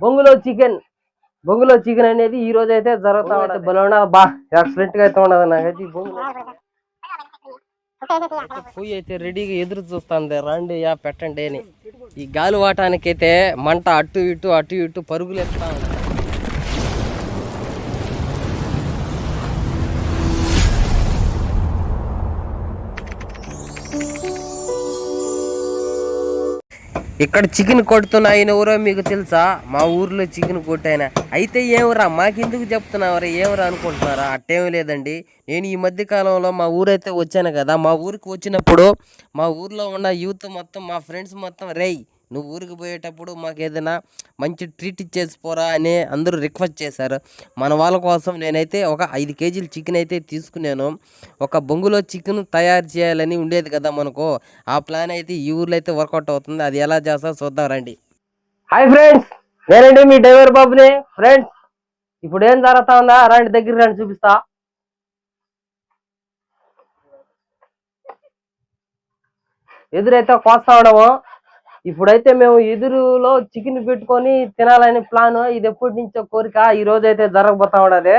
బొంగులో చికెన్ అనేది ఈ రోజు అయితే జరుగుతా ఉంటుంది. బలోనా బా ఎక్సలెంట్ గా అయితే ఉండదు నాకైతే. ఈ బొంగులో పొయ్యి అయితే రెడీగా ఎదురు చూస్తుంది, రండి యా పెట్టండి అని. ఈ గాలి వాటానికైతే మంట అటు ఇటు పరుగులు ఎత్తా ఉంది. ఇక్కడ చికెన్ కొడుతున్న ఆయన ఎవరో మీకు తెలుసా? మా ఊర్లో చికెన్ కొట్టాయన. అయితే ఏమరా మాకెందుకు చెప్తున్నావరా, ఏమరా అనుకుంటున్నారా? అట్టేమీ లేదండి. నేను ఈ మధ్య కాలంలో మా ఊరైతే వచ్చాను కదా, మా ఊరికి వచ్చినప్పుడు మా ఊర్లో ఉన్న యూత్ మొత్తం, మా ఫ్రెండ్స్ మొత్తం, రేయ్ నువ్వు ఊరికి పోయేటప్పుడు మాకు ఏదైనా మంచి ట్రీట్ ఇచ్చేసిపోరా అని అందరూ రిక్వెస్ట్ చేశారు. మన వాళ్ళ కోసం నేనైతే ఒక 5 కేజీలు చికెన్ అయితే తీసుకున్నాను. ఒక బొంగులో చికెన్ తయారు చేయాలని ఉండేది కదా మనకు. ఆ ప్లాన్ అయితే ఈ ఊర్లో అయితే వర్కౌట్ అవుతుంది. అది ఎలా చేస్తా చూద్దాం రండి. హాయ్ ఫ్రెండ్స్, నేనండి మీ డ్రైవర్ బాబుని. ఫ్రెండ్స్ ఇప్పుడు ఏం జరుగుతా ఉందా రండి, దగ్గర రండి చూపిస్తా. ఎదురైతే కోస్తా ఉండము. ఇప్పుడైతే మేము ఎదురులో చికెన్ పెట్టుకొని తినాలని ప్లాన్. ఇది ఎప్పటి నుంచో కోరిక, ఈ రోజు అయితే జరగబోతా ఉండదు.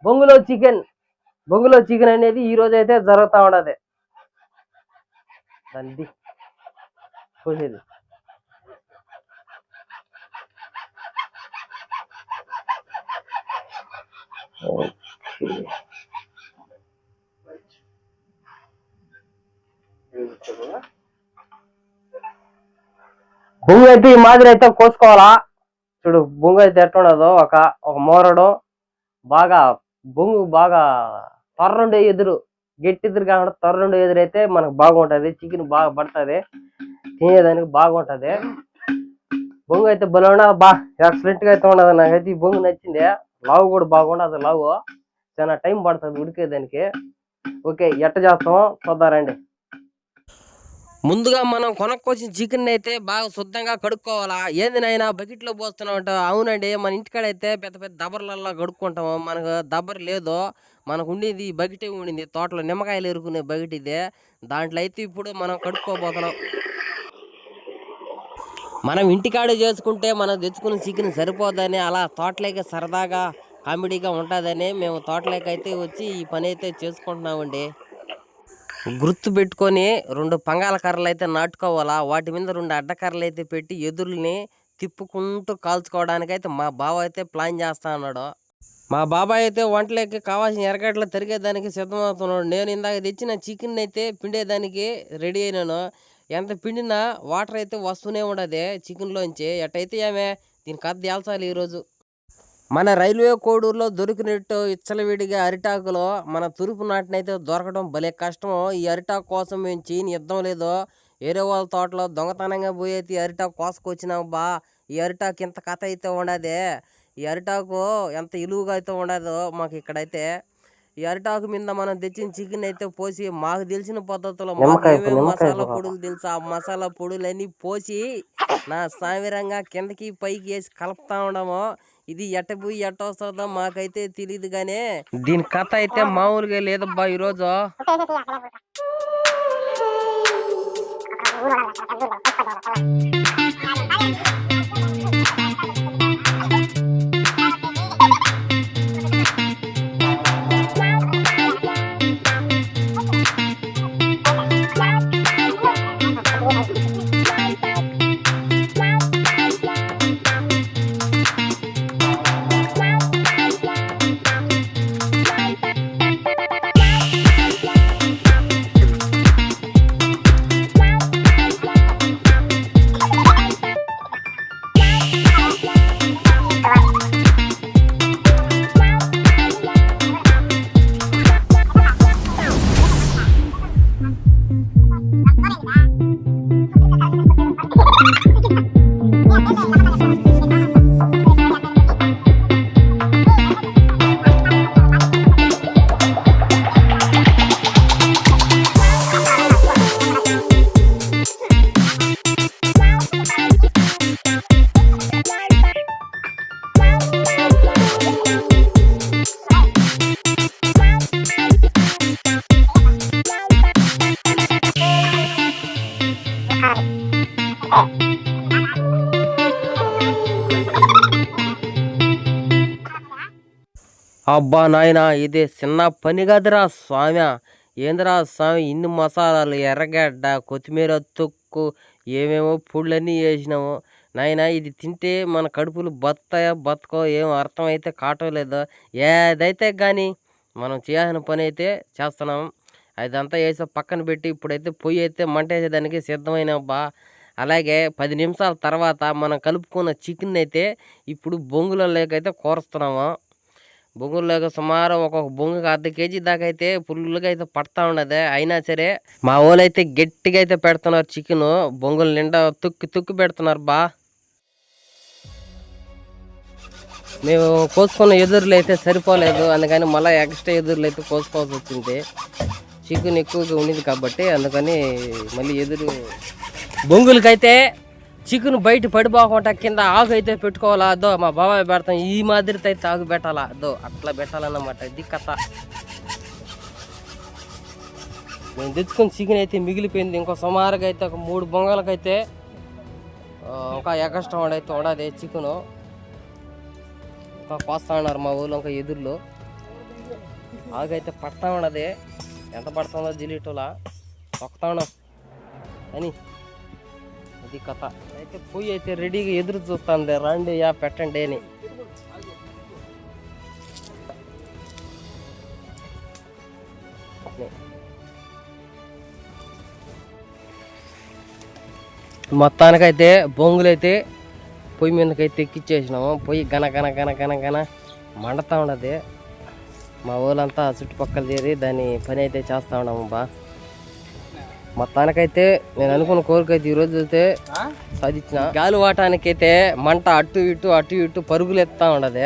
బొంగులో చికెన్ అనేది ఈ రోజు అయితే జరుగుతా ఉండదు. దాన్ని పోసేది బొంగు అయితే ఈ మాదిరి అయితే కోసుకోవాలా. చూడు బొంగు అయితే ఎట్టుండదు, ఒక మోరడు బాగా బొంగు బాగా తొర్రుండే ఎదురు, గట్టి ఎదురు కాకుండా తొర్రుండే ఎదురు అయితే మనకు బాగుంటది. చికెన్ బాగా పడుతుంది, తినేదానికి బాగుంటది. బొంగు అయితే బలోనా బా ఎక్సలెంట్ గా అయితే ఉండదు నాకైతే. ఈ బొంగు నచ్చింది. లావు కూడా బాగుండదు, లావు చాలా టైం పడుతుంది ఉడికేదానికి. ఓకే ఎట్ట చేస్తామో చూద్దారండి. ముందుగా మనం కొనుక్కొచ్చిన చికెన్ అయితే బాగా శుద్ధంగా కడుక్కోవాలా. ఏందినైనా బకెట్లో పోస్తున్నాం అంట. అవునండి, మన ఇంటికాడైతే పెద్ద పెద్ద దబ్బర్లల్లో కడుక్కుంటాము. మనకు దబ్బర్ లేదు, మనకు ఉండేది బకెటే ఉండింది. తోటలో నిమ్మకాయలు ఎరుకునే బకెట్ ఇదే. దాంట్లో అయితే ఇప్పుడు మనం కడుక్కోబోతున్నాం. మనం ఇంటికాడే చేసుకుంటే మనం తెచ్చుకున్న చికెన్ సరిపోదని, అలా తోటలోకి సరదాగా కామెడీగా ఉంటుందని మేము తోటలోకి అయితే వచ్చి ఈ పని అయితే చేసుకుంటున్నామండి. గుర్తు పెట్టుకొని 2 పంగాల కర్రలు అయితే నాటుకోవాలా. వాటి మీద 2 అడ్డకర్రలు అయితే పెట్టి ఎదురుని తిప్పుకుంటూ కాల్చుకోవడానికి అయితే మా బావ అయితే ప్లాన్ చేస్తా అన్నాడు. మా బాబాయ్ అయితే వంటలోకి కావాల్సిన ఎరగడ్డలు తిరిగేదానికి సిద్ధమవుతున్నాడు. నేను ఇందాక తెచ్చిన చికెన్ అయితే పిండేదానికి రెడీ అయినాను. ఎంత పిండినా వాటర్ అయితే వస్తూనే ఉండదు చికెన్లోంచి. ఎట్టయితే ఏమే దీని కథ తేల్చాలి ఈరోజు. మన రైల్వే కోడూరులో దొరికినట్టు ఇచ్చలవిడిగా అరిటాకులో మన తూర్పు నాటినైతే దొరకడం భలే కష్టం. ఈ అరిటాకు కోసం మేము చేయని యుద్ధం లేదో, వేరే వాళ్ళ తోటలో దొంగతనంగా పోయేది అరిటాకు కోసుకొచ్చినాం బా. ఈ అరిటాకు ఇంత కథ అయితే ఉండదే. ఈ అరిటాకు ఎంత ఇలువుగా అయితే ఉండదో మాకు ఇక్కడైతే. ఈ అరిటాకు మీద మనం తెచ్చిన చికెన్ అయితే పోసి మాకు తెలిసిన పద్ధతిలో మాకు ఏమేమి మసాలా పొడులు తెలుసు ఆ మసాలా పొడులన్నీ పోసి నా సామిరంగా కిందకి పైకి వేసి కలుపుతా ఉండము. ఇది ఎట్ట పోయి ఎట్ట వస్తుందో మాకైతే తెలియదు గానే దీని కథ అయితే మామూలుగా లేదబ్బా ఈరోజు. అబ్బా నాయనా ఇది చిన్న పని కదరా స్వామి. ఏందిరా స్వామి ఇన్ని మసాలాలు, ఎర్రగడ్డ, కొత్తిమీర తొక్కు, ఏమేమో పుళ్ళన్నీ వేసినాము నాయనా. ఇది తింటే మన కడుపులు బతాయో బతకో ఏం అర్థమైతే కావట్లేదు. ఏదైతే కానీ మనం చేయాల్సిన పని అయితే చేస్తున్నాం. అదంతా వేసి పక్కన పెట్టి ఇప్పుడైతే పొయ్యి అయితే మంట వేసేదానికి సిద్ధమైన బా. అలాగే 10 నిమిషాల తర్వాత మనం కలుపుకున్న చికెన్ అయితే ఇప్పుడు బొంగులలోకైతే కూరుస్తున్నాము. బొంగుల్లోకి సుమారు ఒక్కొక్క బొంగుకి అర్ధ కేజీ దాకా అయితే ఫుల్గా అయితే పడతా ఉన్నది. అయినా సరే మా వాళ్ళైతే గట్టిగా అయితే పెడుతున్నారు చికెన్. బొంగుల నిండా తుక్కి తుక్కి పెడుతున్నారు బా. మేము కోసుకున్న ఎదురులు అయితే సరిపోలేదు, అందుకని మళ్ళీ ఎక్స్ట్రా ఎదురులు అయితే కోసుకోవాల్సి వచ్చింది. చికెన్ ఎక్కువగా ఉండేది కాబట్టి అందుకని మళ్ళీ ఎదురు బొంగులకైతే చికెన్ బయట పడిపోకుండా కింద ఆకు అయితే పెట్టుకోవాలా. అదో మా బాబాయ్ పెడతాం ఈ మాదిరితో అయితే ఆకు పెట్టాలా, అదో అట్లా పెట్టాలన్నమాట. ఇది కథ. మేము తెచ్చుకుని చికెన్ అయితే మిగిలిపోయింది. ఇంకో సుమారుగా అయితే ఒక 3 బొంగలకైతే ఇంకా ఎక్స్ట్రా అయితే ఉండదు చికెను. ఇంకా కోస్తా ఉన్నారు మా ఊళ్ళో ఇంకా ఎదురులో. ఆకైతే పడతా ఉన్నది. ఎంత పడుతుందో జిలీటోలా తొక్కుతా ఉన్నాం అని. ఇది కథ. అయితే పొయ్యి అయితే రెడీగా ఎదురు చూస్తుంది, రండి యా పెట్టండి అని. మొత్తానికైతే బొంగులైతే పొయ్యి మీదకైతే ఎక్కిచ్చేసినాము. పొయ్యి గన గన గన గన గన మండుతూ ఉన్నది. మా ఊళ్ళంతా చుట్టుపక్కల చేరి దాని పని అయితే చేస్తూ ఉన్నాము బా. మొత్తానికైతే నేను అనుకున్న కోరిక అయితే ఈరోజు అయితే సాధించిన. గాలి వాటానికైతే మంట అటు ఇటు పరుగులు ఎత్తా ఉండదు.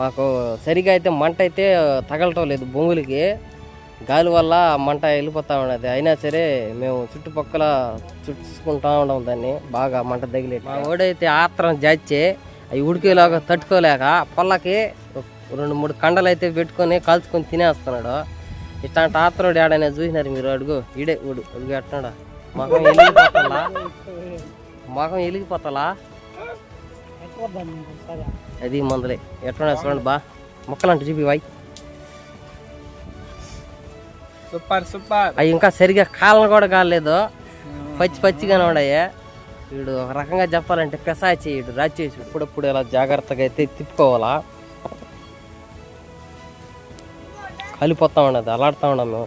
మాకు సరిగా అయితే మంట అయితే తగలటం లేదు బొంగులకి. గాలి వల్ల మంట వెళ్ళిపోతూ ఉన్నది. అయినా సరే మేము చుట్టుపక్కల చుట్టుకుంటా ఉన్నాం దాన్ని, బాగా మంట తగిలి. మా ఓడైతే ఆత్రం జాచి అవి ఉడికేలాగా తట్టుకోలేక పొల్లకి 2-3 కండలు అయితే పెట్టుకొని కాల్చుకొని తినేస్తున్నాడు. ఇట్లాంటి ఆత్రుడు ఏడైనా చూసినారు మీరు? అడుగు ఈడే అడుగు ఎట్టాడా మొఖం ఎలిగిపోతలా అది మందులే ఎట్లా చూడండి బా. మొక్కలంటే చూపి వాయి. Super super. అవి ఇంకా సరిగా కాళ్ళను కూడా కాలేదు, పచ్చిగానే ఉన్నాయి. వీడు ఒక రకంగా చెప్పాలంటే పెసాచి వీడు రాచేసి. ఇప్పుడప్పుడు ఇలా జాగ్రత్తగా అయితే తిప్పుకోవాలా. కలిపోతా ఉన్నది, అలాడుతూ ఉన్నాం మేము.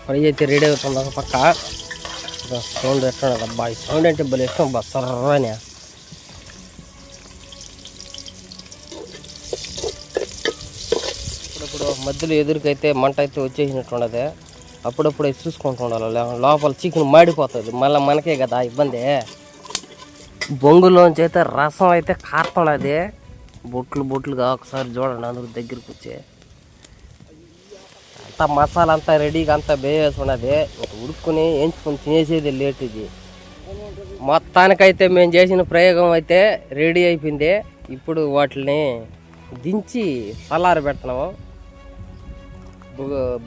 ఫ్రై అయితే రెడీ అవుతుంది ఒక పక్క. సౌండ్ ఎట్లా అబ్బా, ఈ సౌండ్ అంటే భలే ఇష్టం బా, సర్రని. ఇప్పుడప్పుడు మధ్యలో ఎదురుకైతే మంట అయితే వచ్చేసినట్టు ఉండదు. అప్పుడప్పుడు చూసుకుంటూ ఉండాలి, లోపల చికెన్ మాడిపోతుంది. మళ్ళీ మనకే కదా ఇబ్బంది. బొంగులోంచి అయితే రసం అయితే కారుతున్నది బొట్లుగా. ఒకసారి చూడండి అందరూ దగ్గరికి వచ్చి. అంతా మసాలా అంతా రెడీగా అంతా వేసి ఉన్నది. ఉడుక్కుని వేయించుకొని తినేసేది లేట్. ఇది మొత్తానికైతే మేము చేసిన ప్రయోగం అయితే రెడీ అయిపోయింది. ఇప్పుడు వాటిని దించి సలార పెడుతున్నాము.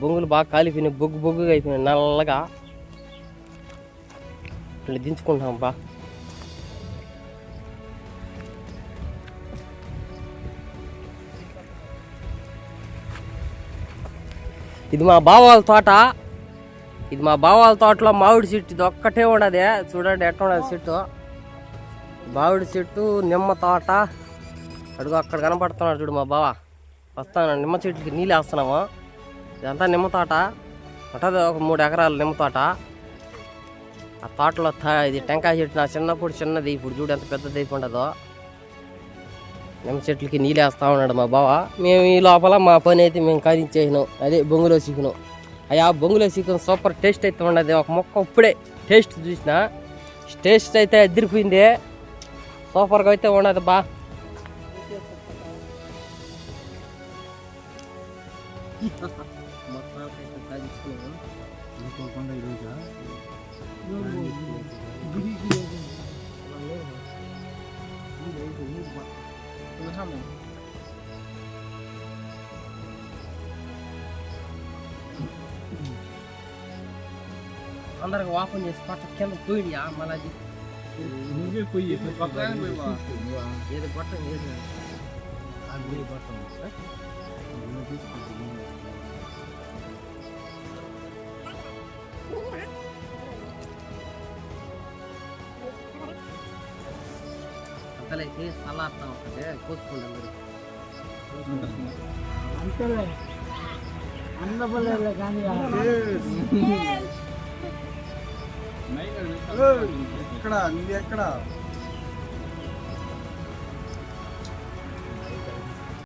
బొంగులు బాగా కాలిపోయినాయి, బొగ్గుగా అయిపోయినాయి నల్లగా. ఇట్లా దించుకుంటాం బా. ఇది మా బావాల తోట. ఇది మా బావాల తోటలో మామిడి చెట్టు ఇది ఒక్కటే ఉండదు. చూడండి ఎట్లా ఉండదు చెట్టు. మామిడి చెట్టు, నిమ్మ తోట. అడుగు అక్కడ కనపడుతున్నాడు చూడు మా బావ. వస్తాను నిమ్మ చెట్టుకి నీళ్ళు వేస్తున్నాము. ఇదంతా నిమ్మ తోట ఉంటుంది, ఒక 3 ఎకరాల నిమ్మ తోట. ఆ తోటలో ఇది టెంకాయ చెట్టు నా చిన్నప్పుడు చిన్నది, ఇప్పుడు చూడు ఎంత పెద్దది అయిపోయిండదో. నిమ్మ చెట్లకి నీళ్ళు వేస్తూ ఉన్నాడు మా బావ. మేము ఈ లోపల మా పని అయితే మేము కాదించేసినాం. అదే బొంగులో చికెను. అయ్యా బొంగులో చికెన్ సూపర్ టేస్ట్ అయితే ఉండదు. ఒక మొక్క ఇప్పుడే టేస్ట్ చూసిన, టేస్ట్ అయితే అదిరిపోయింది. సూపర్గా అయితే ఉండదు బా. అందరికి ఓపెన్ చేసి పట్ట కింద పోయిడియా మళ్ళీ నువ్వే పోయి పక్కన పోయి బా ఏది పట్టం ఏది అది పక్కన సార్ అంతలేకి సలాడుతూ ఉంటుంది కోసుకుంటాం మీరు అంతలే అందబల్లే కానీ ఎక్కడ నువ్వు ఎక్కడ